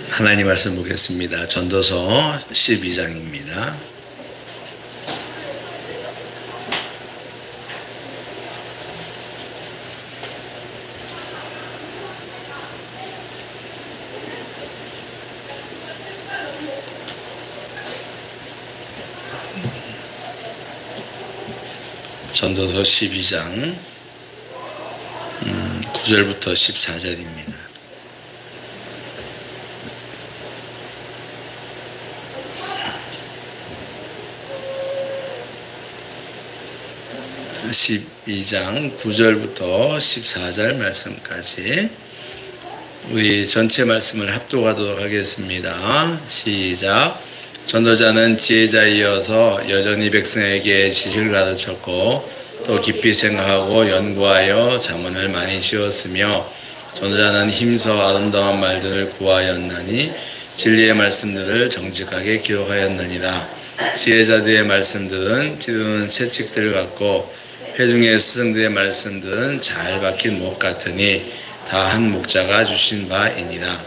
하나님 말씀 보겠습니다. 전도서 12장입니다. 전도서 12장 9절부터 14절입니다. (12장) 9절부터 14절 말씀까지 우리 전체 말씀을 합독하도록 하겠습니다. 시작. 전도자는 지혜자이어서 여전히 백성에게 지식을 가르쳤고 또 깊이 생각하고 연구하여 자문을 많이 지었으며, 전도자는 힘써 아름다운 말들을 구하였나니 진리의 말씀들을 정직하게 기록하였느니라. 지혜자들의 말씀들은 찌르는 채찍들 같고 회중의 스승들의 말씀들은 잘 박힌 목 같으니 다 한 목자가 주신 바이니라.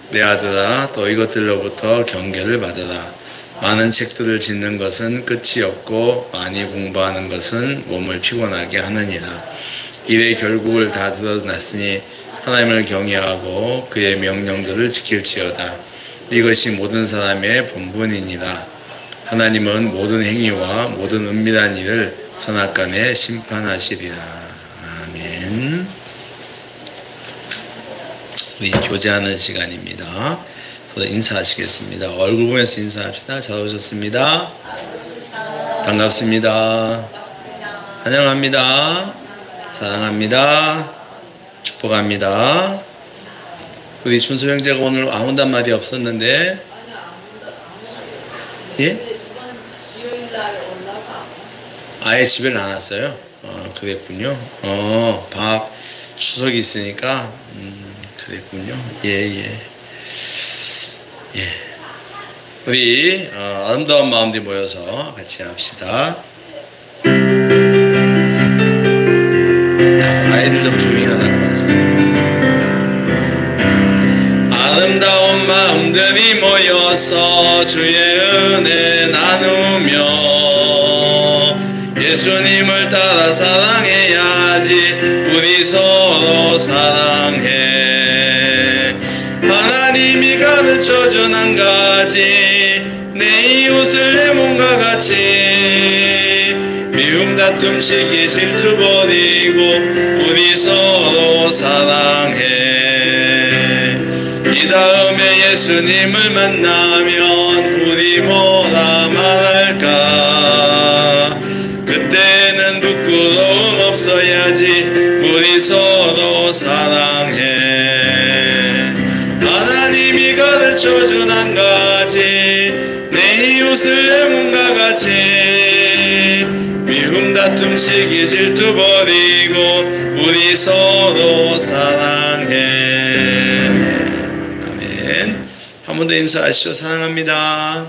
내 아들아, 또 이것들로부터 경계를 받으라. 많은 책들을 짓는 것은 끝이 없고 많이 공부하는 것은 몸을 피곤하게 하느니라. 일의 결국을 다 드러났으니 하나님을 경외하고 그의 명령들을 지킬지어다. 이것이 모든 사람의 본분이니라. 하나님은 모든 행위와 모든 은밀한 일을 선악간에 심판하시리라. 아멘. 우리 교제하는 시간입니다. 인사하시겠습니다. 얼굴 보면서 인사합시다. 잘 오셨습니다. 반갑습니다. 환영합니다. 사랑합니다. 축복합니다. 우리 준소 형제가 오늘 아무 말이 없었는데, 예? 아예 집에 안 왔어요? 그랬군요. 밥 추석이 있으니까 그랬군요. 예. 우리 아름다운 마음들이 모여서 같이 합시다. 아이들 좀 조용히 하라고 하세요. 아름다운 마음들이 모여서 주의 은혜 나누며 예수님을 따라 사랑해야지. 우리 서로 사랑해. 하나님이 가르쳐준 한 가지, 내 이웃을 내 몸과 같이. 미움 다툼 시기 질투 버리고 우리 서로 사랑해. 이 다음에 예수님을 만나면 우리 뭐라 말할까. 그때는 부끄러움 없어야지. 우리 서로 사랑해. 하나님이 가르쳐준 한 가지, 내 이웃을 내 몸과 같이. 미움 다툼 시기 질투 버리고 우리 서로 사랑해. 아멘. 한 번 더 인사하시죠. 사랑합니다.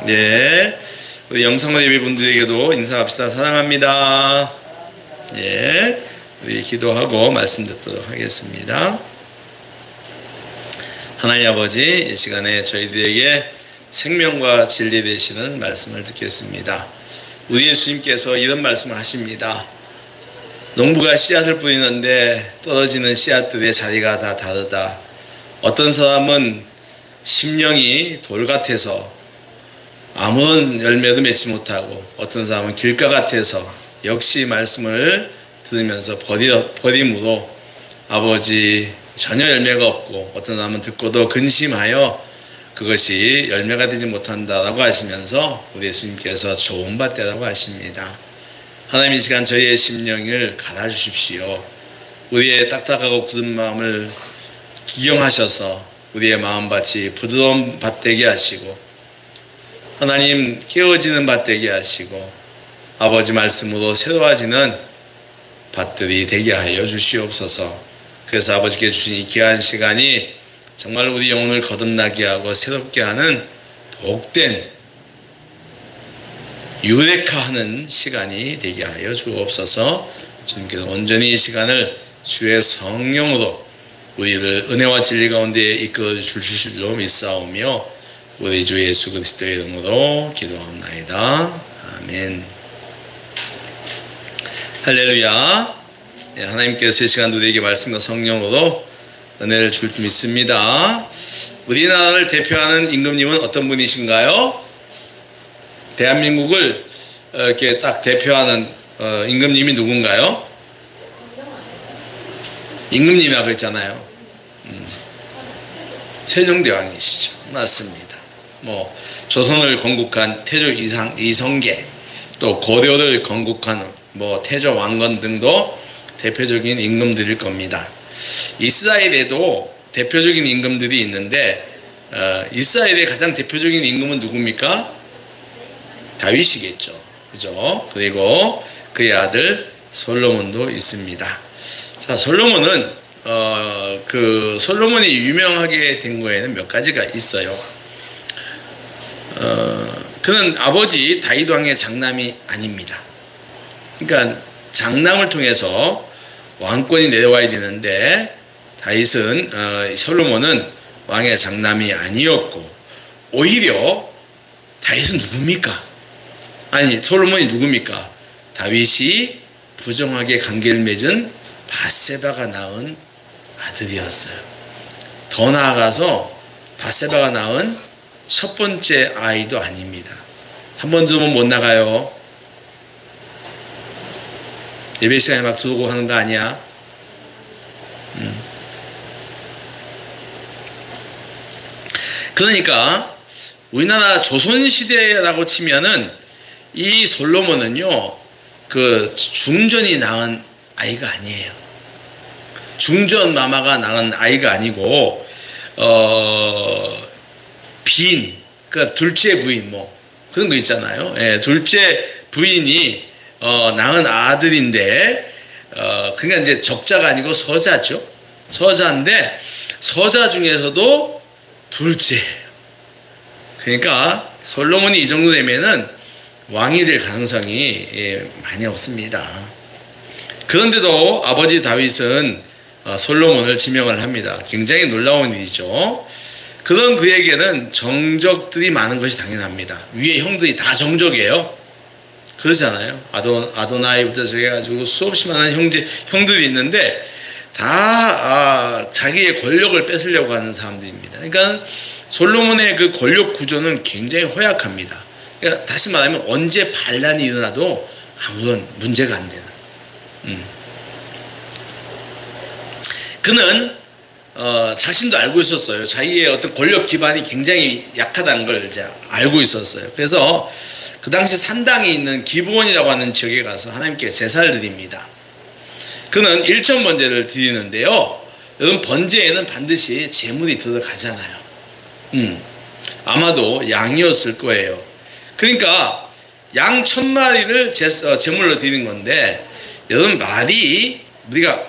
네, 우리 영상으로 예배 분들에게도 인사합시다. 사랑합니다. 예, 우리 기도하고 말씀 듣도록 하겠습니다. 하나님 아버지, 이 시간에 저희들에게 생명과 진리 되시는 말씀을 듣겠습니다. 우리 예수님께서 이런 말씀을 하십니다. 농부가 씨앗을 뿌리는데 떨어지는 씨앗들의 자리가 다 다르다. 어떤 사람은 심령이 돌 같아서 아무런 열매도 맺지 못하고, 어떤 사람은 길가 같아서 역시 말씀을 들으면서 버림으로 아버지 전혀 열매가 없고, 어떤 사람은 듣고도 근심하여 그것이 열매가 되지 못한다라고 하시면서 우리 예수님께서 좋은 밭대라고 하십니다. 하나님, 이 시간 저희의 심령을 갈아주십시오. 우리의 딱딱하고 굳은 마음을 기경하셔서 우리의 마음밭이 부드러운 밭되게 하시고, 하나님 깨어지는 밭되게 하시고, 아버지 말씀으로 새로워지는 밭들이 되게 하여 주시옵소서. 그래서 아버지께 주신 이 귀한 시간이 정말 우리 영혼을 거듭나게 하고 새롭게 하는 복된 유레카하는 시간이 되게 하여 주옵소서. 주님께서 온전히 이 시간을 주의 성령으로 우리를 은혜와 진리 가운데 이끌어 주실 줄로 믿사오며 우리 주 예수 그리스도의 이름으로 기도합나이다. 아멘. 할렐루야. 하나님께서 이 시간 우리에게 말씀과 성령으로 은혜를 줄 줄 믿습니다. 우리나라를 대표하는 임금님은 어떤 분이신가요? 대한민국을 이렇게 딱 대표하는 임금님이 누군가요? 임금님이라고 했잖아요. 세종대왕이시죠. 맞습니다. 뭐 조선을 건국한 태조 이성계, 또 고려를 건국한 뭐 태조 왕건 등도 대표적인 임금들일 겁니다. 이스라엘에도 대표적인 임금들이 있는데 이스라엘의 가장 대표적인 임금은 누굽니까? 다윗이겠죠. 그죠? 그리고 그의 아들 솔로몬도 있습니다. 자, 솔로몬은 솔로몬이 유명하게 된 거에는 몇 가지가 있어요. 그는 아버지 다윗 왕의 장남이 아닙니다. 그러니까 장남을 통해서 왕권이 내려와야 되는데 솔로몬은 왕의 장남이 아니었고, 오히려 다윗은 누굽니까? 아니, 솔로몬이 누굽니까? 다윗이 부정하게 관계를 맺은 밧세바가 낳은 아들이었어요. 더 나아가서 밧세바가 낳은 첫 번째 아이도 아닙니다. 한 번 들으면 못 나가요. 예배 시간에 막 들어오고 하는 거 아니야? 그러니까 우리나라 조선시대라고 치면은 이 솔로몬은요, 중전이 낳은 아이가 아니에요. 중전 마마가 낳은 아이가 아니고, 그러니까 둘째 부인 그런 거 있잖아요. 예, 둘째 부인이 낳은 아들인데, 그러니까 이제 적자가 아니고 서자죠. 서자인데, 서자 중에서도 둘째예요. 그러니까 솔로몬이 이 정도 되면은 왕이 될 가능성이 많이 없습니다. 그런데도 아버지 다윗은 솔로몬을 지명을 합니다. 굉장히 놀라운 일이죠. 그런 그에게는 정적들이 많은 것이 당연합니다. 위에 형들이 다 정적이에요. 그러잖아요. 아도나이부터 해가지고 수없이 많은 형들이 있는데 다 자기의 권력을 뺏으려고 하는 사람들입니다. 그러니까 솔로몬의 그 권력 구조는 굉장히 허약합니다. 그러니까 다시 말하면 언제 반란이 일어나도 아무런 문제가 안 되는. 그는 자신도 알고 있었어요. 자기의 어떤 권력 기반이 굉장히 약하다는 걸 이제 알고 있었어요. 그래서 그 당시 산당이 있는 기브온이라고 하는 지역에 가서 하나님께 제사를 드립니다. 그는 일천 번제를 드리는데요. 여러분, 번제에는 반드시 제물이 들어가잖아요. 아마도 양이었을 거예요. 그러니까 양 1000마리를 제물로 드리는 건데, 여러분, 말이 우리가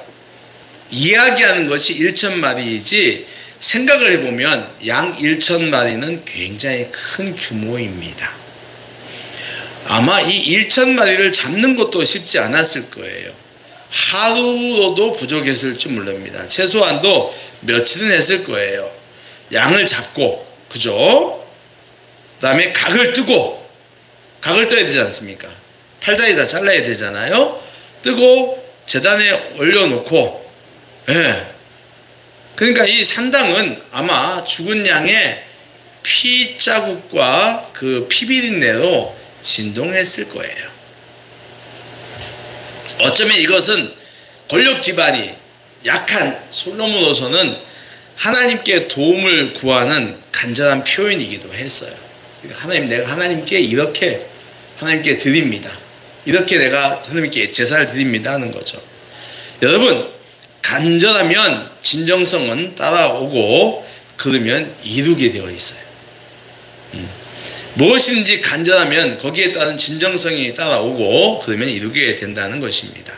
이야기하는 것이 1000마리이지 생각을 해보면 양 1000마리는 굉장히 큰 규모입니다. 아마 이 1000마리를 잡는 것도 쉽지 않았을 거예요. 하루로도 부족했을지 모릅니다. 최소한도 며칠은 했을 거예요. 양을 잡고, 그죠? 그 다음에 각을 떠야 되지 않습니까? 팔다리 다 잘라야 되잖아요. 뜨고 제단에 올려놓고, 예. 그러니까 이 산당은 아마 죽은 양의 피 자국과 그 피비린내로 진동했을 거예요. 어쩌면 이것은 권력 기반이 약한 솔로몬으로서는 하나님께 도움을 구하는 간절한 표현이기도 했어요. 그러니까 하나님, 내가 하나님께 이렇게 하나님께 드립니다. 이렇게 내가 하나님께 제사를 드립니다 하는 거죠. 여러분, 간절하면 진정성은 따라오고, 그러면 이루게 되어 있어요. 무엇이든지 간절하면 거기에 따른 진정성이 따라오고, 그러면 이루게 된다는 것입니다.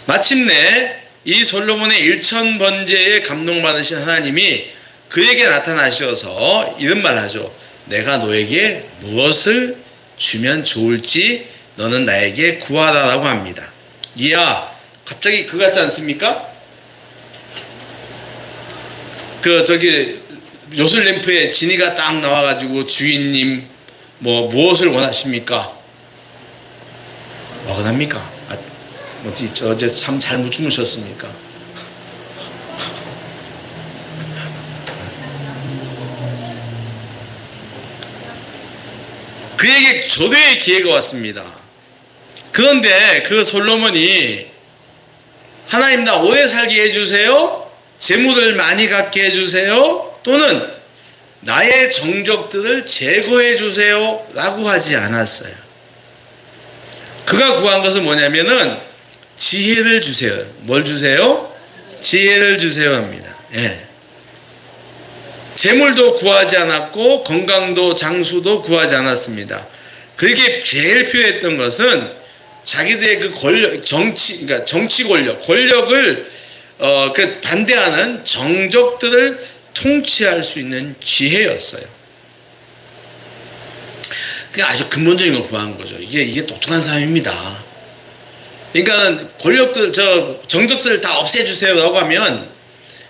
마침내 이 솔로몬의 1000번제에 감동받으신 하나님이 그에게 나타나셔서 이런 말 하죠. 내가 너에게 무엇을 주면 좋을지 너는 나에게 구하라라고 합니다. 이야, 갑자기 그거 같지 않습니까? 그 저기 요술램프에 지니가 딱 나와가지고 주인님 뭐 무엇을 원하십니까? 어긋납니까? 뭐지 어제 참 잘못 주무셨습니까? 그에게 조대의 기회가 왔습니다. 그런데 그 솔로몬이 하나님 나 오래 살게 해주세요, 재물을 많이 갖게 해주세요, 또는 나의 정적들을 제거해 주세요 라고 하지 않았어요. 그가 구한 것은 뭐냐면은 지혜를 주세요. 뭘 주세요? 지혜를 주세요 합니다. 예. 재물도 구하지 않았고 건강도 장수도 구하지 않았습니다. 그렇게 제일 필요했던 것은 자기들의 그 권력, 그러니까 정치 권력을 그 반대하는 정적들을 통치할 수 있는 지혜였어요. 그게 아주 근본적인 걸 구한 거죠. 이게 똑똑한 사람입니다. 그러니까 권력들, 정적들을 다 없애주세요라고 하면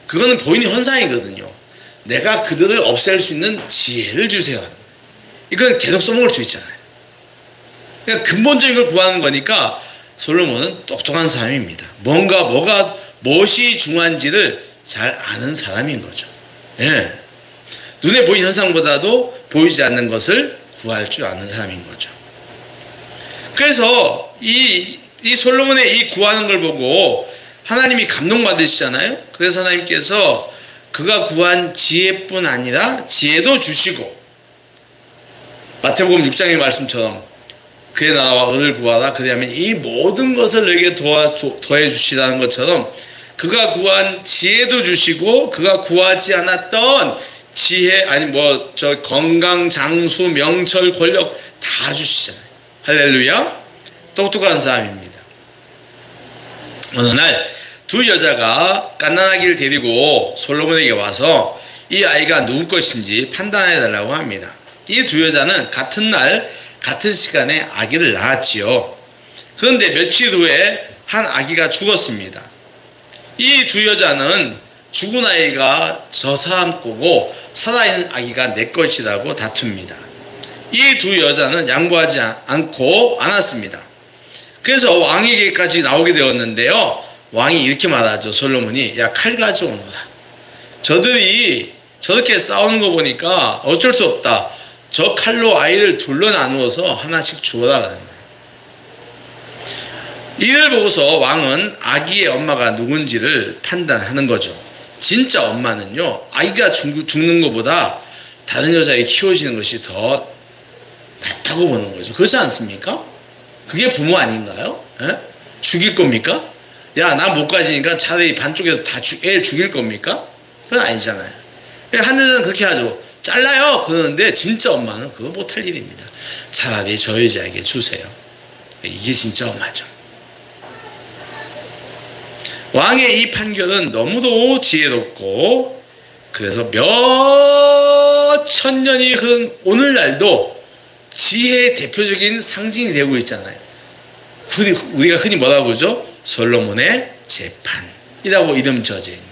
그거는 보이는 현상이거든요. 내가 그들을 없앨 수 있는 지혜를 주세요. 이건 계속 써먹을 수 있잖아요. 그러니까 근본적인 걸 구하는 거니까 솔로몬은 똑똑한 사람입니다. 무엇이 중요한지를 잘 아는 사람인 거죠. 예. 눈에 보이는 현상보다도 보이지 않는 것을 구할 줄 아는 사람인 거죠. 그래서 이 솔로몬의 이 구하는 걸 보고 하나님이 감동받으시잖아요. 그래서 하나님께서 그가 구한 지혜뿐 아니라 지혜도 주시고, 마태복음 6장의 말씀처럼 그의 나라와 의를 구하라 그리하면 이 모든 것을 너에게 더해 주시라는 것처럼 그가 구한 지혜도 주시고 그가 구하지 않았던 지혜, 아니 건강, 장수, 명철, 권력 다 주시잖아요. 할렐루야. 똑똑한 사람입니다. 어느 날 두 여자가 갓난아기를 데리고 솔로몬에게 와서 이 아이가 누구 것인지 판단해 달라고 합니다. 이 두 여자는 같은 날 같은 시간에 아기를 낳았지요. 그런데 며칠 후에 한 아기가 죽었습니다. 이 두 여자는 죽은 아이가 저 사람 거고 살아있는 아기가 내 것이라고 다툽니다. 이 두 여자는 양보하지 않았습니다. 그래서 왕에게까지 나오게 되었는데요. 왕이 이렇게 말하죠. 솔로몬이 야, 칼 가져오너라. 저들이 저렇게 싸우는 거 보니까 어쩔 수 없다. 저 칼로 아이를 둘러 나누어서 하나씩 주어라 그러는 거예요. 이를 보고서 왕은 아기의 엄마가 누군지를 판단하는 거죠. 진짜 엄마는요, 아이가 죽는 것보다 다른 여자에게 키워지는 것이 더 낫다고 보는 거죠. 그렇지 않습니까? 그게 부모 아닌가요? 에? 죽일 겁니까? 야, 나 못 가지니까 차라리 반쪽에서 다 애를 죽일 겁니까? 그건 아니잖아요. 한 여자는 그렇게 하죠. 잘라요! 그러는데 진짜 엄마는 그거 못할 일입니다. 차라리 저 여자에게 주세요. 이게 진짜 엄마죠. 왕의 이 판결은 너무도 지혜롭고, 그래서 몇 천 년이 흐른 오늘날도 지혜의 대표적인 상징이 되고 있잖아요. 우리가 흔히 뭐라고 그러죠? 솔로몬의 재판이라고 이름 지어져 있는.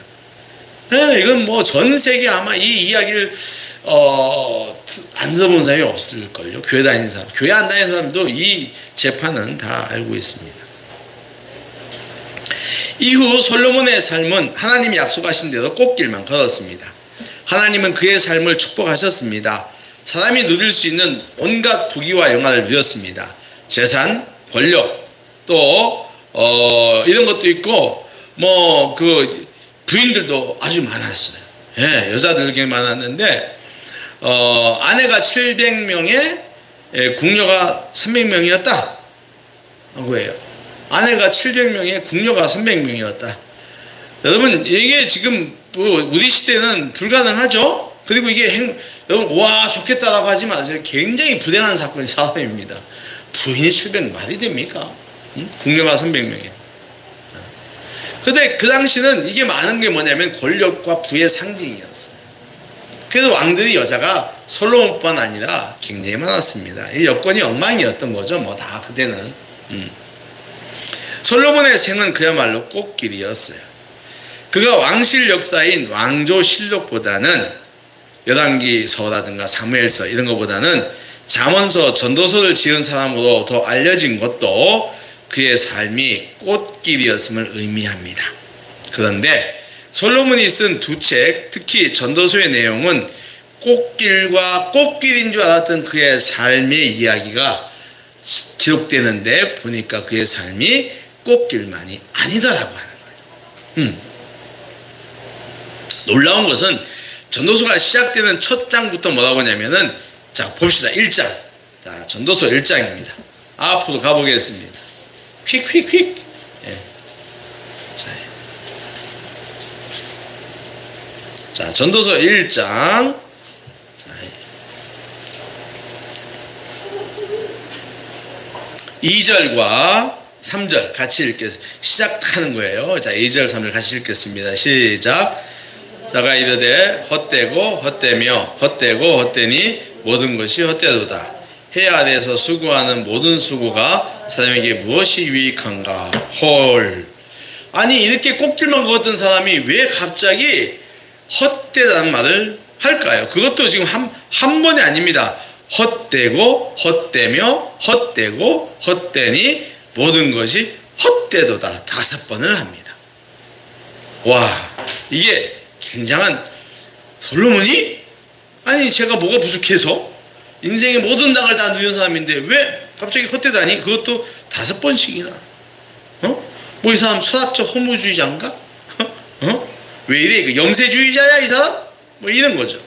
네, 이건 뭐 전 세계 아마 이 이야기를 안 들어본 사람이 없을걸요. 교회 다니는 사람, 교회 안 다니는 사람도 이 재판은 다 알고 있습니다. 이후 솔로몬의 삶은 하나님이 약속하신 대로 꽃길만 걸었습니다. 하나님은 그의 삶을 축복하셨습니다. 사람이 누릴 수 있는 온갖 부귀와 영화를 누렸습니다. 재산, 권력, 또 이런 것도 있고 그 부인들도 아주 많았어요. 예, 여자들 굉장히 많았는데 아내가 700명에 궁녀가 300명이었다. 그거예요. 아내가 700명에 궁녀가 300명이었다. 여러분, 이게 지금 우리 시대는 불가능하죠. 그리고 이게 여러분, 와 좋겠다라고 하지 마세요. 굉장히 불행한 사건이 사람입니다. 부인이 700 말이 됩니까? 응? 궁녀가 300명이에요. 근데 그 당시는 이게 많은 게 뭐냐면 권력과 부의 상징이었어요. 그래서 왕들이 여자가 솔로몬뿐만 아니라 굉장히 많았습니다. 이 여건이 엉망이었던 거죠. 뭐 다 그때는. 솔로몬의 생은 그야말로 꽃길이었어요. 그가 왕실 역사인 왕조실록보다는 열왕기서라든가 사무엘서 이런 것보다는 잠언서, 전도서를 지은 사람으로 더 알려진 것도 그의 삶이 꽃길이었음을 의미합니다. 그런데 솔로몬이 쓴 두 책, 특히 전도서의 내용은 꽃길과 꽃길인 줄 알았던 그의 삶의 이야기가 기록되는데 보니까 그의 삶이 꽃길만이 아니더라고 하는 거예요. 놀라운 것은 전도서가 시작되는 첫 장부터 뭐라고 하냐면은, 자 봅시다. 1장. 자, 전도서 1장입니다. 앞으로 가보겠습니다. 휙휙휙. 예. 자, 전도서 1장. 자, 2절과 3절 같이 읽겠습니다. 시작하는 거예요. 자, 2절, 3절 같이 읽겠습니다. 시작. 자가 이르되 헛되고 헛되며 헛되고 헛되니 모든 것이 헛되도다. 해 아래에서 수고하는 모든 수고가 사람에게 무엇이 유익한가. 헐. 아니 이렇게 꽃길만 걷던 사람이 왜 갑자기 헛되다는 말을 할까요? 그것도 지금 한 번이 아닙니다. 헛되고 헛되며 헛되고 헛되니 모든 것이 헛되도다. 5번을 합니다. 와, 이게 굉장한, 솔로몬이? 아니 제가 뭐가 부족해서 인생의 모든 낙을 다 누린 사람인데 왜 갑자기 헛되다니? 그것도 5번씩이나. 뭐 이 사람 철학적 허무주의자인가? 왜 이래? 그 영세주의자야 이 사람? 뭐 이런 거죠.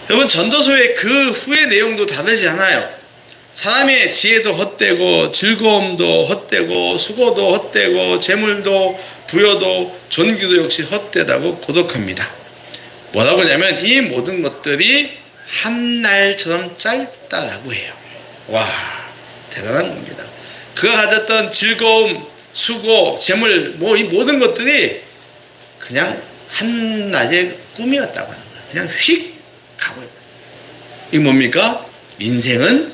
여러분, 전도서의 그 후의 내용도 다르지 않아요. 사람의 지혜도 헛되고 즐거움도 헛되고 수고도 헛되고 재물도 부여도 존귀도 역시 헛되다고 고독합니다. 뭐라고 하냐면 이 모든 것들이 한 날처럼 짧다라고 해요. 와, 대단한 겁니다. 그가 가졌던 즐거움, 수고, 재물, 뭐 이 모든 것들이 그냥 한낮의 꿈이었다고 하는 거예요. 그냥 휙 가버려요. 이게 뭡니까? 인생은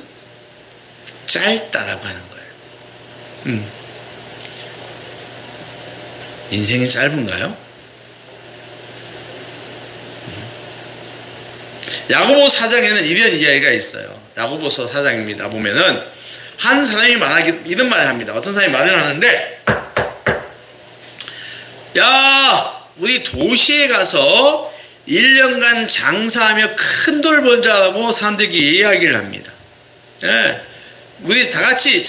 짧다라고 하는 거예요. 인생이 짧은가요? 야고보 4장에는 이런 이야기가 있어요. 야고보서 4장입니다. 보면은 한 사람이 이런 말을 합니다. 어떤 사람이 말을 하는데, 야, 우리 도시에 가서 1년간 장사하며 큰 돈을 번 자라고 사람들이 이야기를 합니다. 예. 우리 다 같이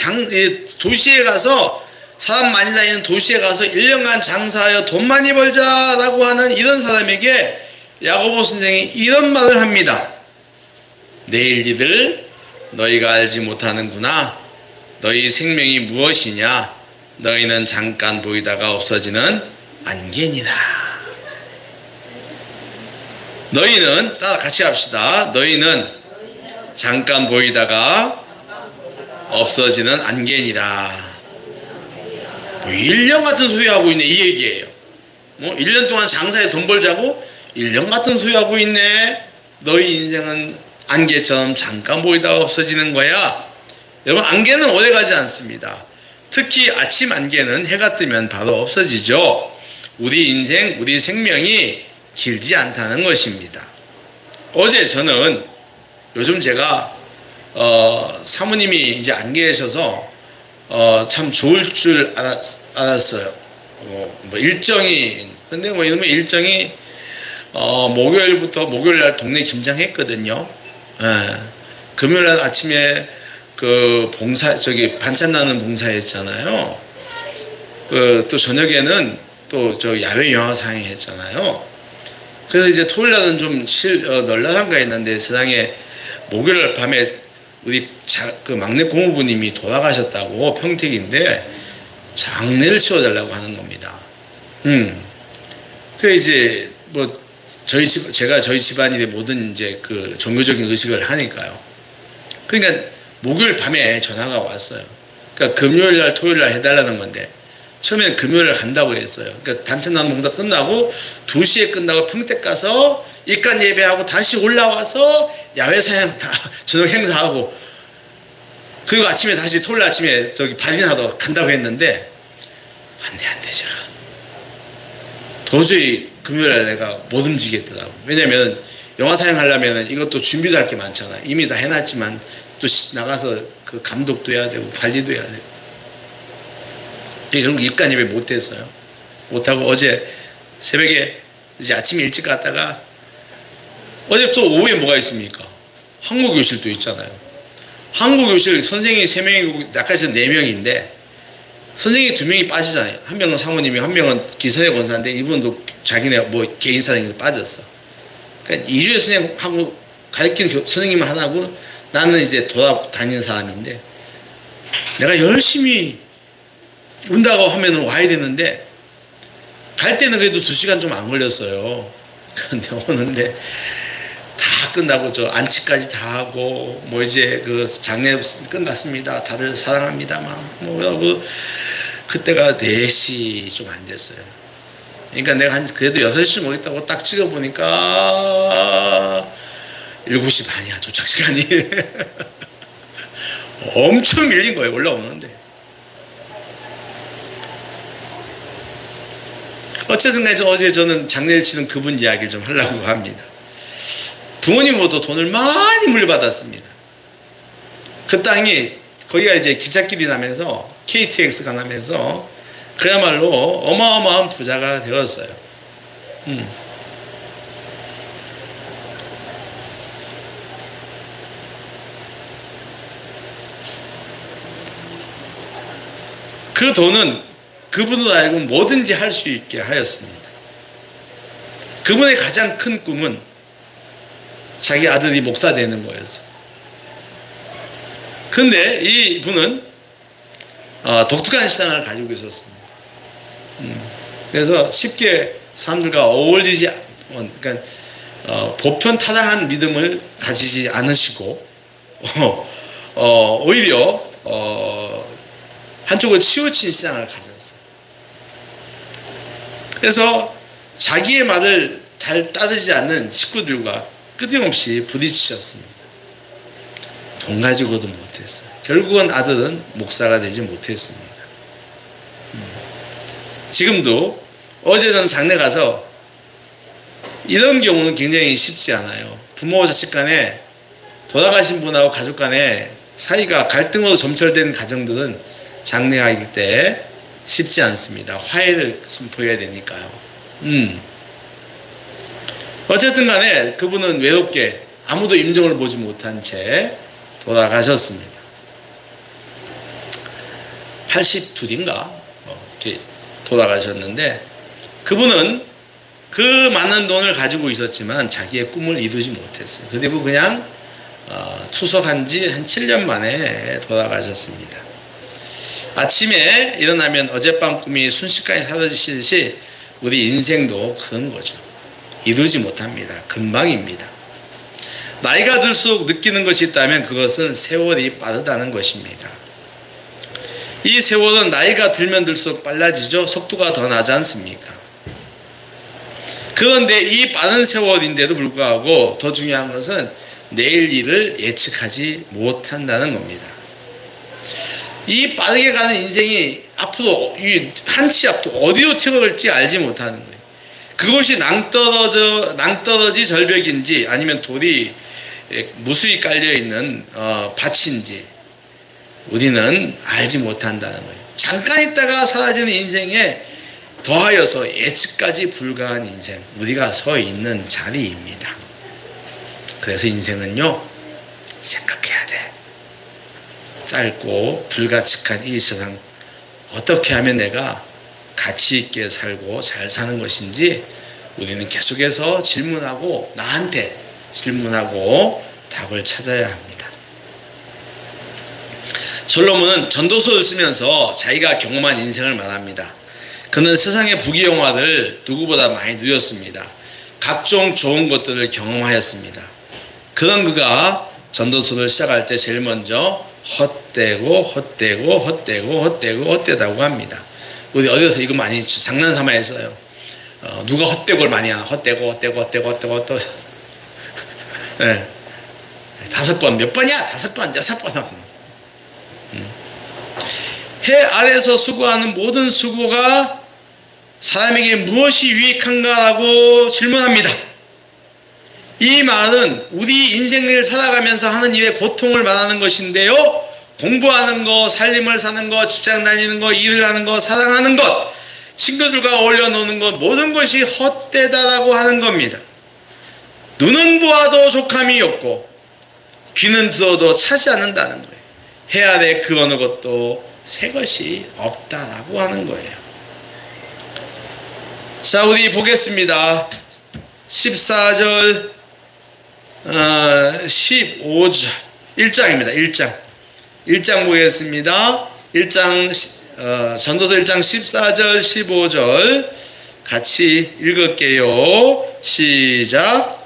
도시에 가서, 사람 많이 다니는 도시에 가서 1년간 장사하여 돈 많이 벌자라고 하는 이런 사람에게 야고보 선생이 이런 말을 합니다. 내일 일을 너희가 알지 못하는구나. 너희 생명이 무엇이냐? 너희는 잠깐 보이다가 없어지는 안개니라. 너희는, 같이 합시다. 너희는 잠깐 보이다가 없어지는 안개니라. 뭐 1년 같은 소리 하고 있네, 이 얘기예요. 1년 동안 장사에 돈 벌자고 1년 같은 소리 하고 있네. 너희 인생은 안개처럼 잠깐 보이다가 없어지는 거야. 여러분, 안개는 오래가지 않습니다. 특히 아침 안개는 해가 뜨면 바로 없어지죠. 우리 인생, 우리 생명이 길지 않다는 것입니다. 어제 저는, 요즘 제가 사모님이 이제 안 계셔서 참 좋을 줄 알았어요. 뭐 일정이, 근데 뭐 이러면 일정이 목요일부터, 목요일날 동네 김장했거든요. 예. 금요일날 아침에 그 반찬 나는 봉사했잖아요. 또 저녁에는 또 저 야외 영화 상영 했잖아요. 그래서 이제 토요일날은 좀 널널한가 했는데, 세상에 목요일 밤에 우리 그 막내 고모부님이 돌아가셨다고, 평택인데 장례를 치러달라고 하는 겁니다. 그 이제 뭐 제가 저희 집안일의 모든 이제 그 종교적인 의식을 하니까요. 그러니까 목요일 밤에 전화가 왔어요. 그러니까 금요일 날, 토요일 날 해달라는 건데, 처음에는 금요일 날 간다고 했어요. 그러니까 반찬 나눔 봉사 끝나고 2시에 끝나고 평택 가서 입간 예배하고 다시 올라와서 야외 사냥 다 저녁 행사하고, 그리고 아침에 다시 토요일 아침에 저기 발인하러 간다고 했는데, 안 돼 제가 도저히 금요일날 내가 못 움직이겠더라고. 왜냐면 영화 상영하려면 이것도 준비도 할 게 많잖아. 이미 다 해놨지만 또 나가서 그 감독도 해야 되고 관리도 해야 되고. 결국 입간 예배 못했어요. 못하고 어제 새벽에 이제 아침에 일찍 갔다가 어제 또 오후에 뭐가 있습니까? 한국교실도 있잖아요. 한국교실 선생님이 3명이고 나까지 4명인데 선생님이 2명이 빠지잖아요. 한 명은 사모님이, 한 명은 기선의 권사인데 이분도 자기네 뭐 개인 사정에서 빠졌어. 그러니까 2주에 선생님하고 가르치는 선생님은 하나고 나는 이제 돌아다니는 사람인데 내가 열심히 온다고 하면은 와야 되는데 갈 때는 그래도 2시간 좀 안 걸렸어요. 그런데 오는데 다 끝나고 저 안치까지 다 하고 뭐 이제 그 장례 끝났습니다. 다들 사랑합니다. 뭐 그때가 4시 좀 안 됐어요. 그러니까 내가 한 그래도 6시쯤 오겠다고 딱 찍어보니까 7시 반이야 도착 시간이. 엄청 밀린 거예요. 올라오는데. 어쨌든 간에 어제 저는 장례를 치는 그분 이야기를 좀 하려고 합니다. 부모님 모두 돈을 많이 물려받았습니다. 그 땅이 거기가 이제 기찻길이 나면서 KTX가 나면서 그야말로 어마어마한 부자가 되었어요. 그 돈은 그분으로 알고 뭐든지 할 수 있게 하였습니다. 그분의 가장 큰 꿈은 자기 아들이 목사 되는 거였어요. 그런데 이 분은 독특한 신앙을 가지고 있었습니다. 그래서 쉽게 사람들과 어울리지, 그러니까 보편 타당한 믿음을 가지지 않으시고 오히려 한쪽으로 치우친 신앙을 가졌어요. 그래서 자기의 말을 잘 따르지 않는 식구들과 끊임없이 부딪히셨습니다. 돈 가지고도 못했어요. 결국은 아들은 목사가 되지 못했습니다. 지금도 어제 저는 장례 가서 이런 경우는 굉장히 쉽지 않아요. 부모 자식 간에 돌아가신 분하고 가족 간에 사이가 갈등으로 점철된 가정들은 장례할 때 쉽지 않습니다. 화해를 선포해야 되니까요. 어쨌든 간에 그분은 외롭게 아무도 임종을 보지 못한 채 돌아가셨습니다. 82인가 이렇게 돌아가셨는데 그분은 그 많은 돈을 가지고 있었지만 자기의 꿈을 이루지 못했어요. 그리고 그냥 투석한 지 한 7년 만에 돌아가셨습니다. 아침에 일어나면 어젯밤 꿈이 순식간에 사라지듯이 우리 인생도 그런 거죠. 이루지 못합니다. 금방입니다. 나이가 들수록 느끼는 것이 있다면 그것은 세월이 빠르다는 것입니다. 이 세월은 나이가 들면 들수록 빨라지죠. 속도가 더 나지 않습니까? 그런데 이 빠른 세월인데도 불구하고 더 중요한 것은 내일 일을 예측하지 못한다는 겁니다. 이 빠르게 가는 인생이 앞으로 한치 앞도 어디로 튀어갈지 알지 못하는 거예요. 그것이 낭떠러지 절벽인지 아니면 돌이 무수히 깔려있는 밭인지 우리는 알지 못한다는 거예요. 잠깐 있다가 사라지는 인생에 더하여서 예측까지 불가한 인생, 우리가 서 있는 자리입니다. 그래서 인생은요, 생각해야 돼. 짧고 불가측한 이 세상 어떻게 하면 내가 가치 있게 살고 잘 사는 것인지 우리는 계속해서 질문하고 나한테 질문하고 답을 찾아야 합니다. 솔로몬은 전도서를 쓰면서 자기가 경험한 인생을 말합니다. 그는 세상의 부귀영화를 누구보다 많이 누렸습니다. 각종 좋은 것들을 경험하였습니다. 그런 그가 전도서를 시작할 때 제일 먼저 헛되다고 합니다. 우리 어디서 이거 많이 장난삼아 했어요. 누가 헛되고를 많이 하나? 헛되고. 네. 5번, 몇 번이야? 5번, 6번 하고. 해 아래서 수고하는 모든 수고가 사람에게 무엇이 유익한가라고 질문합니다. 이 말은 우리 인생을 살아가면서 하는 일의 고통을 말하는 것인데요, 공부하는 것, 살림을 사는 것, 직장 다니는 것, 일을 하는 것, 사랑하는 것, 친구들과 어울려 노는 것, 모든 것이 헛되다라고 하는 겁니다. 눈은 보아도 족함이 없고 귀는 들어도 차지 않는다는 거예요. 해 아래 그 어느 것도 새 것이 없다라고 하는 거예요. 자, 우리 보겠습니다. 14절 15절 1장입니다. 1장 보겠습니다. 1장 전도서 1장 14절 15절 같이 읽을게요. 시작.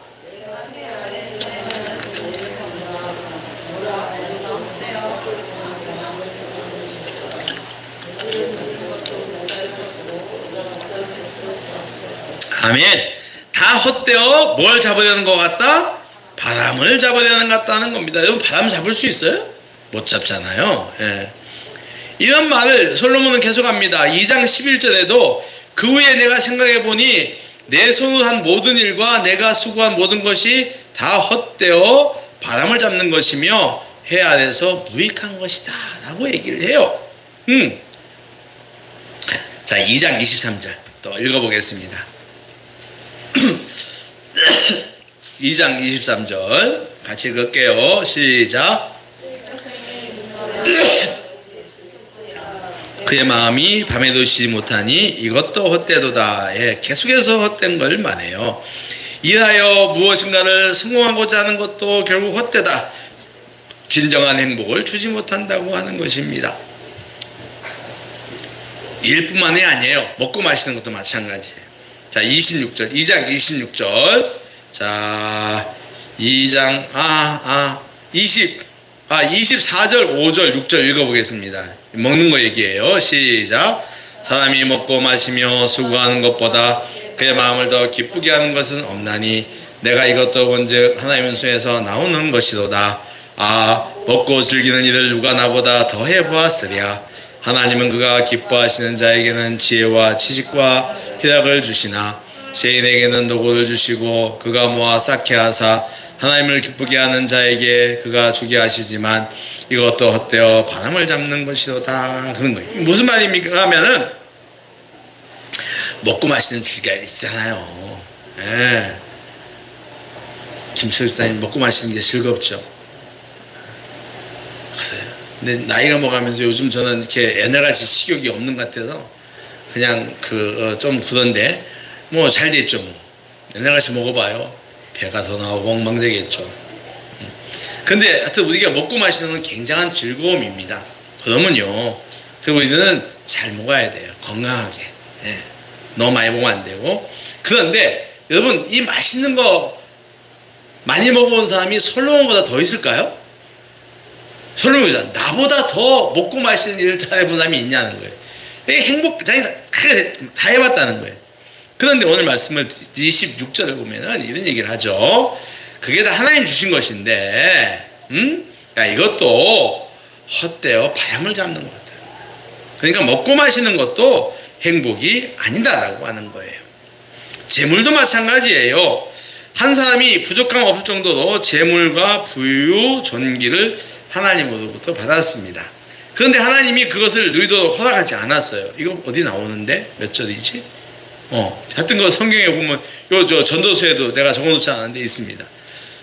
아멘. 다 헛되어 뭘 잡으려는 것 같다? 바람을 잡으려는 것 같다는 겁니다. 여러분, 바람 잡을 수 있어요? 못 잡잖아요. 예. 이런 말을 솔로몬은 계속합니다. 2장 11절에도 그 후에 내가 생각해 보니 내 손으로 한 모든 일과 내가 수고한 모든 것이 다 헛되어 바람을 잡는 것이며 해 아래서 무익한 것이다 라고 얘기를 해요. 자, 2장 23절 또 읽어보겠습니다. 2장 23절 같이 읽을게요. 시작. 그의 마음이 밤에도 쉬지 못하니 이것도 헛되도다. 예, 계속해서 헛된 걸 말해요. 일하여 무엇인가를 성공하고자 하는 것도 결국 헛되다. 진정한 행복을 주지 못한다고 하는 것입니다. 일뿐만이 아니에요. 먹고 마시는 것도 마찬가지예요. 자, 26절 2장 26절 자 2장 24절 5절 6절 읽어보겠습니다. 먹는 거 얘기해요. 시작. 사람이 먹고 마시며 수고하는 것보다 그의 마음을 더 기쁘게 하는 것은 없나니 내가 이것도 본즉 하나님의 손에서 나오는 것이로다. 먹고 즐기는 일을 누가 나보다 더 해보았으랴. 하나님은 그가 기뻐하시는 자에게는 지혜와 지식과 희락을 주시나 세인에게는 노고를 주시고 그가 모아 쌓게 하사 하나님을 기쁘게 하는 자에게 그가 주게 하시지만 이것도 헛되어 바람을 잡는 것이로다. 그런 거예요. 무슨 말입니까 하면은 먹고 마시는 즐겨 있잖아요. 예. 김철사님 먹고 마시는 게 즐겁죠. 그래요. 근데 나이가 먹으면서 요즘 저는 이렇게 옛날같이 식욕이 없는 것 같아서 그냥 좀 그런데 뭐 잘 됐죠. 뭐 옛날같이 먹어봐요. 배가 더 나오고 엉망되겠죠. 근데 하여튼 우리가 먹고 마시는 건 굉장한 즐거움입니다. 그러면요, 그리고 우리는 잘 먹어야 돼요. 건강하게. 예. 너무 많이 먹으면 안 되고. 그런데 여러분, 이 맛있는 거 많이 먹어본 사람이 솔로몬보다 더 있을까요? 솔로몬이 나보다 더 먹고 마시는 일을 잘해본 사람이 있냐는 거예요. 이게 행복, 자기가 다 해봤다는 거예요. 그런데 오늘 말씀을 26절을 보면은 이런 얘기를 하죠. 그게 다 하나님 주신 것인데, 야, 이것도 헛되어 바람을 잡는 것 같아요. 그러니까 먹고 마시는 것도 행복이 아니다라고 하는 거예요. 재물도 마찬가지예요. 한 사람이 부족함 없을 정도로 재물과 부유, 존귀를 하나님으로부터 받았습니다. 그런데 하나님이 그것을 누리도록 허락하지 않았어요. 이거 어디 나오는데? 몇 절이지? 하여튼 그 성경에 보면 저 전도서에도 내가 적어놓지 않았는데 있습니다.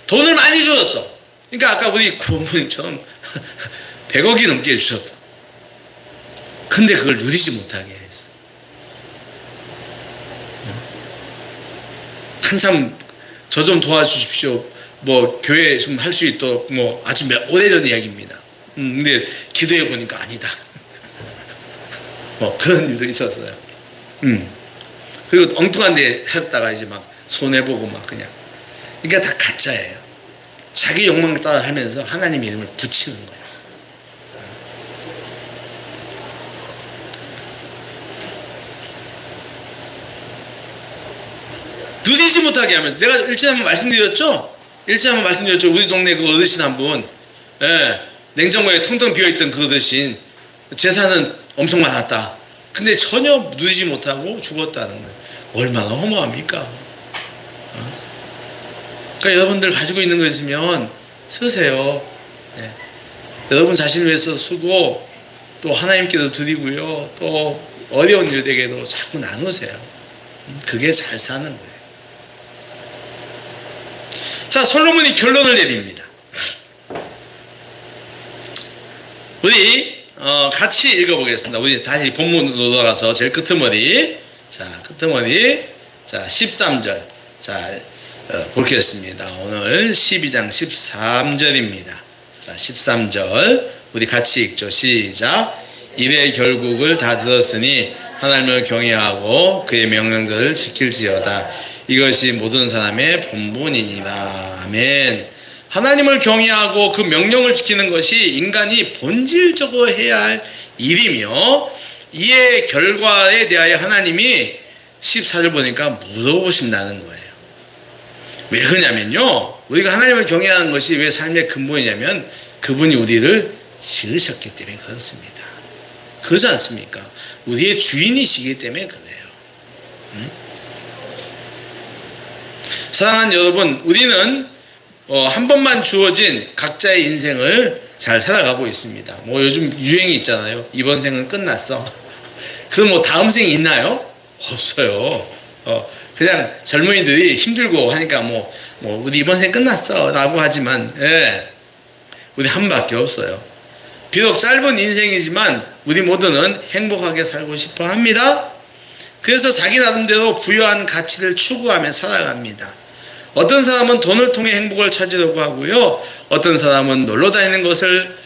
돈을 많이 주었어. 그러니까 아까 우리 부모님처럼 100억이 넘게 주셨다. 근데 그걸 누리지 못하게 했어. 한참 저 좀 도와주십시오. 뭐 교회 좀 할 수 있도록 뭐 아주 오래전 이야기입니다. 근데 기도해 보니까 아니다. 그런 일도 있었어요. 그리고 엉뚱한 데 하다가 이제 막 손해보고 막 그냥. 그러니까 다 가짜예요. 자기 욕망 따라 하면서 하나님 이름을 붙이는 거야. 누리지 못하게 하면, 내가 일전에 한번 말씀드렸죠? 우리 동네 그 어르신 한 분, 예, 냉장고에 텅텅 비어있던 그 어르신, 재산은 엄청 많았다. 근데 전혀 누리지 못하고 죽었다는 거예요. 얼마나 허무합니까? 그러니까 여러분들 가지고 있는 거 있으면 쓰세요. 네. 여러분 자신을 위해서 쓰고 또 하나님께도 드리고요. 또 어려운 일들에게도 자꾸 나누세요. 그게 잘 사는 거예요. 자, 솔로몬이 결론을 내립니다. 우리 같이 읽어보겠습니다. 우리 다시 본문으로 돌아가서 제일 끄트머리. 자, 끄트머리. 자, 13절. 자, 보겠습니다. 오늘 12장 13절입니다. 자, 13절. 우리 같이 읽죠. 시작. 이래 결국을 다 들었으니 하나님을 경외하고 그의 명령들을 지킬지어다. 이것이 모든 사람의 본분이니라. 아멘. 하나님을 경외하고 그 명령을 지키는 것이 인간이 본질적으로 해야 할 일이며, 이의 결과에 대하여 하나님이 14절 보니까 물어보신다는 거예요. 왜 그러냐면요, 우리가 하나님을 경외하는 것이 왜 삶의 근본이냐면 그분이 우리를 지으셨기 때문에 그렇습니다. 그러지 않습니까? 우리의 주인이시기 때문에 그래요. 사랑하는 여러분, 우리는 한 번만 주어진 각자의 인생을 잘 살아가고 있습니다. 뭐 요즘 유행이 있잖아요. 이번 생은 끝났어. 그럼 뭐 다음 생이 있나요? 없어요. 그냥 젊은이들이 힘들고 하니까 뭐 우리 이번 생 끝났어 라고 하지만, 예, 우리 한 번밖에 없어요. 비록 짧은 인생이지만 우리 모두는 행복하게 살고 싶어 합니다. 그래서 자기 나름대로 부여한 가치를 추구하며 살아갑니다. 어떤 사람은 돈을 통해 행복을 찾으려고 하고요, 어떤 사람은 놀러 다니는 것을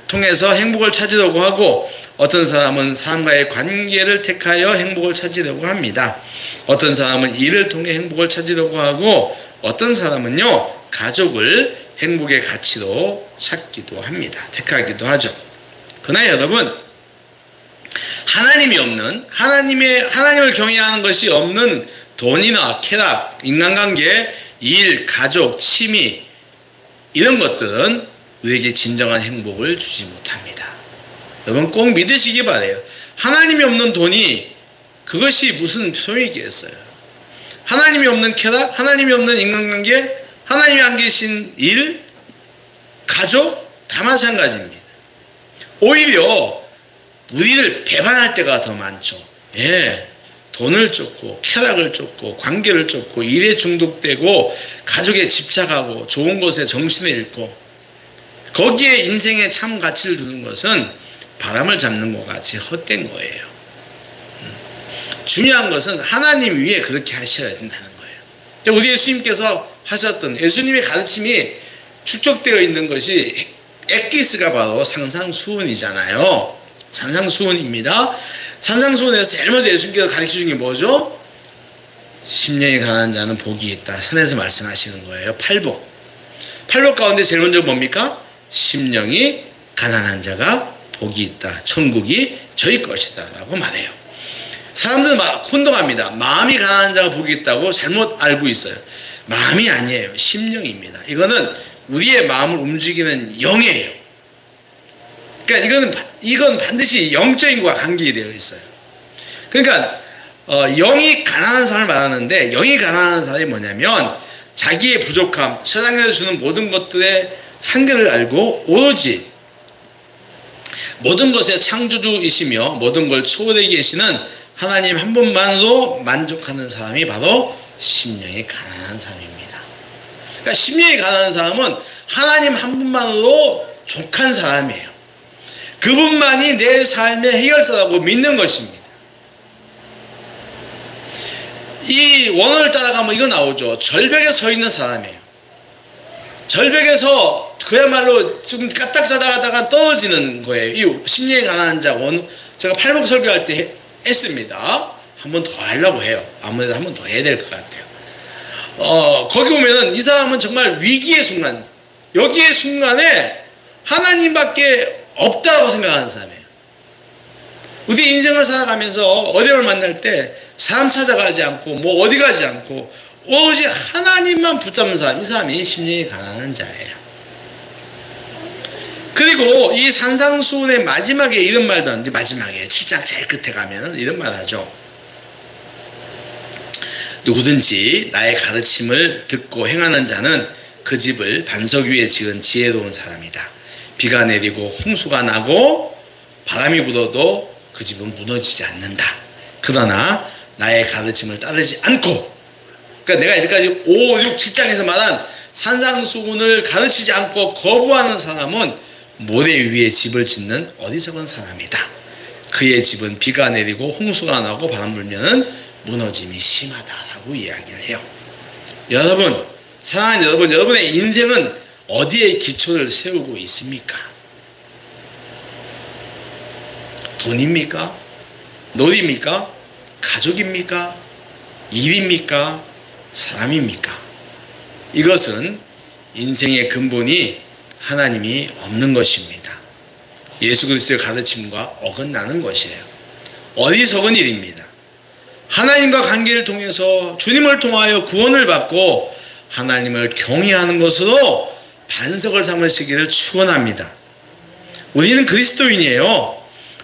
통해서 행복을 찾으려고 하고, 어떤 사람은 사람과의 관계를 택하여 행복을 찾으려고 합니다. 어떤 사람은 일을 통해 행복을 찾으려고 하고, 어떤 사람은요 가족을 행복의 가치로 찾기도 합니다. 택하기도 하죠. 그러나 여러분, 하나님이 없는, 하나님을 경외하는 것이 없는 돈이나 쾌락, 인간관계, 일, 가족, 취미, 이런 것들은 우리에게 진정한 행복을 주지 못합니다. 여러분 꼭 믿으시기 바라요. 하나님이 없는 돈이 그것이 무슨 소용이 있겠어요. 하나님이 없는 쾌락, 하나님이 없는 인간관계, 하나님이 안 계신 일, 가족, 다 마찬가지입니다. 오히려 우리를 배반할 때가 더 많죠. 예, 돈을 쫓고 쾌락을 쫓고 관계를 쫓고 일에 중독되고 가족에 집착하고 좋은 것에 정신을 잃고 거기에 인생의 참 가치를 두는 것은 바람을 잡는 것 같이 헛된 거예요. 중요한 것은 하나님 위에 그렇게 하셔야 된다는 거예요. 우리 예수님께서 하셨던 예수님의 가르침이 축적되어 있는 것이 엑기스가 바로 산상수훈이잖아요. 산상수훈입니다. 산상수훈에서 제일 먼저 예수님께서 가르쳐준 게 뭐죠? 심령이 가난한 자는 복이 있다. 산에서 말씀하시는 거예요. 팔복. 팔복 가운데 제일 먼저 뭡니까? 심령이 가난한 자가 복이 있다. 천국이 저희 것이다 라고 말해요. 사람들은 혼동합니다. 마음이 가난한 자가 복이 있다고 잘못 알고 있어요. 마음이 아니에요. 심령입니다. 이거는 우리의 마음을 움직이는 영이에요. 그러니까 이건 반드시 영적인 것과 관계되어 있어요. 그러니까 영이 가난한 사람을 말하는데, 영이 가난한 사람이 뭐냐면 자기의 부족함, 세상에서 주는 모든 것들의 한계를 알고 오로지 모든 것의 창조주이시며 모든 걸 초월해 계시는 하나님 한 분만으로 만족하는 사람이 바로 심령이 가난한 사람입니다. 그러니까 심령이 가난한 사람은 하나님 한 분만으로 족한 사람이에요. 그분만이 내 삶의 해결사라고 믿는 것입니다. 이 원어를 따라가면 이거 나오죠. 절벽에 서 있는 사람이에요. 절벽에서 그야말로 지금 까딱 자다가다가 떨어지는 거예요. 이 심령이 가난한 자, 제가 팔복 설교할 때 했습니다. 한 번 더 하려고 해요. 아무래도 한 번 더 해야 될 것 같아요. 거기 보면은 이 사람은 정말 위기의 순간, 여기의 순간에 하나님밖에 없다고 생각하는 사람이에요. 우리 인생을 살아가면서 어려움을 만날 때 사람 찾아가지 않고 뭐 어디 가지 않고 오로지 하나님만 붙잡는 사람, 이 사람이 심령이 가난한 자예요. 그리고 이 산상수훈의 마지막에 이런 말도 하는데, 마지막에 7장 제일 끝에 가면 이런 말 하죠. 누구든지 나의 가르침을 듣고 행하는 자는 그 집을 반석 위에 지은 지혜로운 사람이다. 비가 내리고 홍수가 나고 바람이 불어도 그 집은 무너지지 않는다. 그러나 나의 가르침을 따르지 않고, 그러니까 내가 이제까지 5, 6, 7장에서 말한 산상수훈을 가르치지 않고 거부하는 사람은 모래 위에 집을 짓는 어리석은 사람이다. 그의 집은 비가 내리고 홍수가 나고 바람 불면은 무너짐이 심하다라고 이야기를 해요. 여러분, 사랑하는 여러분, 여러분의 인생은 어디에 기초를 세우고 있습니까? 돈입니까? 놀입니까? 가족입니까? 일입니까? 사람입니까? 이것은 인생의 근본이 하나님이 없는 것입니다. 예수 그리스도의 가르침과 어긋나는 것이에요. 어리석은 일입니다. 하나님과 관계를 통해서 주님을 통하여 구원을 받고 하나님을 경외하는 것으로 반석을 삼으시기를 축원합니다. 우리는 그리스도인이에요.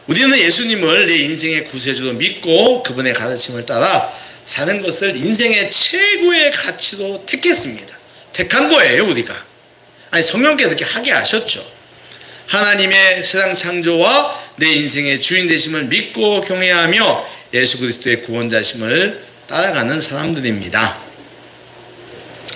우리는 예수님을 내 인생의 구세주로 믿고 그분의 가르침을 따라 사는 것을 인생의 최고의 가치로 택했습니다. 택한 거예요, 우리가. 아니, 성령께서 이렇게 하게 하셨죠. 하나님의 세상 창조와 내 인생의 주인 되심을 믿고 경외하며 예수 그리스도의 구원자심을 따라가는 사람들입니다.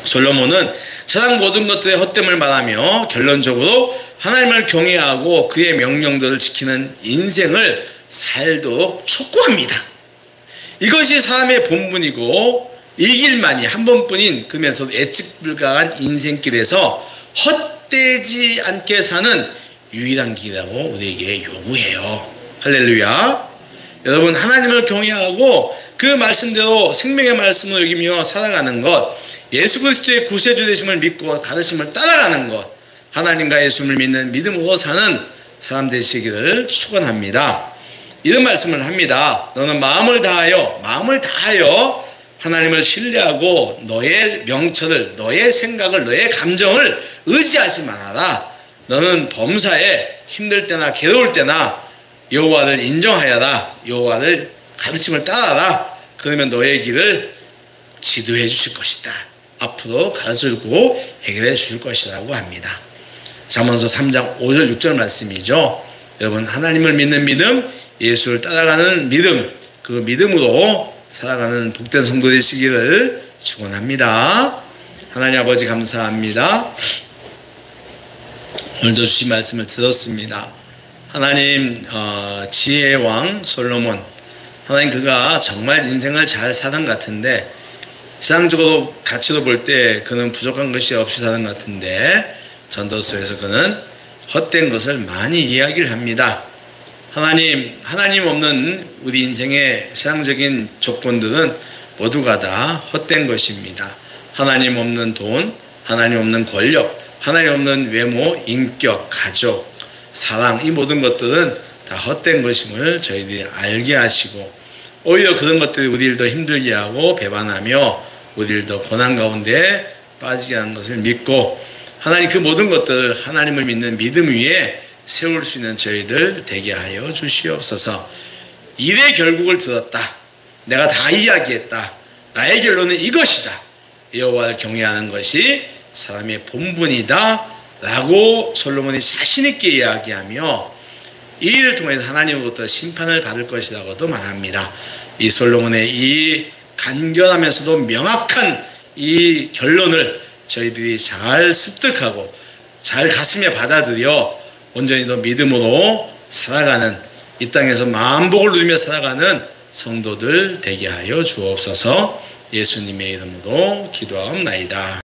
솔로몬은 세상 모든 것들의 헛됨을 말하며 결론적으로 하나님을 경외하고 그의 명령들을 지키는 인생을 살도록 촉구합니다. 이것이 사람의 본분이고 이 길만이 한 번뿐인, 그러면서 예측 불가한 인생길에서 헛되지 않게 사는 유일한 길이라고 우리에게 요구해요. 할렐루야. 여러분, 하나님을 경외하고 그 말씀대로 생명의 말씀을 여기며 살아가는 것, 예수 그리스도의 구세주 되심을 믿고 가르침을 따라가는 것, 하나님과 예수를 믿는 믿음으로 사는 사람 되시기를 축원합니다. 이런 말씀을 합니다. 너는 마음을 다하여 하나님을 신뢰하고 너의 명철을, 너의 생각을, 너의 감정을 의지하지 말아라. 너는 범사에 힘들 때나 괴로울 때나 여호와를 인정하여라. 여호와를 가르침을 따라라. 그러면 너의 길을 지도해 주실 것이다. 앞으로 가르쳐주고 해결해 주실 것이라고 합니다. 잠언서 3장 5절 6절 말씀이죠. 여러분, 하나님을 믿는 믿음, 예수를 따라가는 믿음, 그 믿음으로 살아가는 복된 성도 되시기를 축원합니다. 하나님 아버지, 감사합니다. 오늘도 주신 말씀을 들었습니다. 하나님, 지혜의 왕 솔로몬, 하나님, 그가 정말 인생을 잘 사는 것 같은데, 세상적으로 가치로 볼 때 그는 부족한 것이 없이 사는 것 같은데, 전도서에서 그는 헛된 것을 많이 이야기를 합니다. 하나님 없는 우리 인생의 세상적인 조건들은 모두가 다 헛된 것입니다. 하나님 없는 돈, 하나님 없는 권력, 하나님 없는 외모, 인격, 가족, 사랑, 이 모든 것들은 다 헛된 것임을 저희들이 알게 하시고, 오히려 그런 것들이 우리를 더 힘들게 하고 배반하며 우리를 더 고난 가운데 빠지게 하는 것을 믿고, 하나님 그 모든 것들을 하나님을 믿는 믿음 위에 세울 수 있는 저희들 되게 하여 주시옵소서. 일의 결국을 들었다. 내가 다 이야기했다. 나의 결론은 이것이다. 여호와를 경외하는 것이 사람의 본분이다 라고 솔로몬이 자신 있게 이야기하며 이 일을 통해서 하나님으로부터 심판을 받을 것이라고도 말합니다. 이 솔로몬의 이 간결하면서도 명확한 이 결론을 저희들이 잘 습득하고 잘 가슴에 받아들여 온전히 더 믿음으로 살아가는, 이 땅에서 만복을 누리며 살아가는 성도들 되게 하여 주옵소서. 예수님의 이름으로 기도하옵나이다.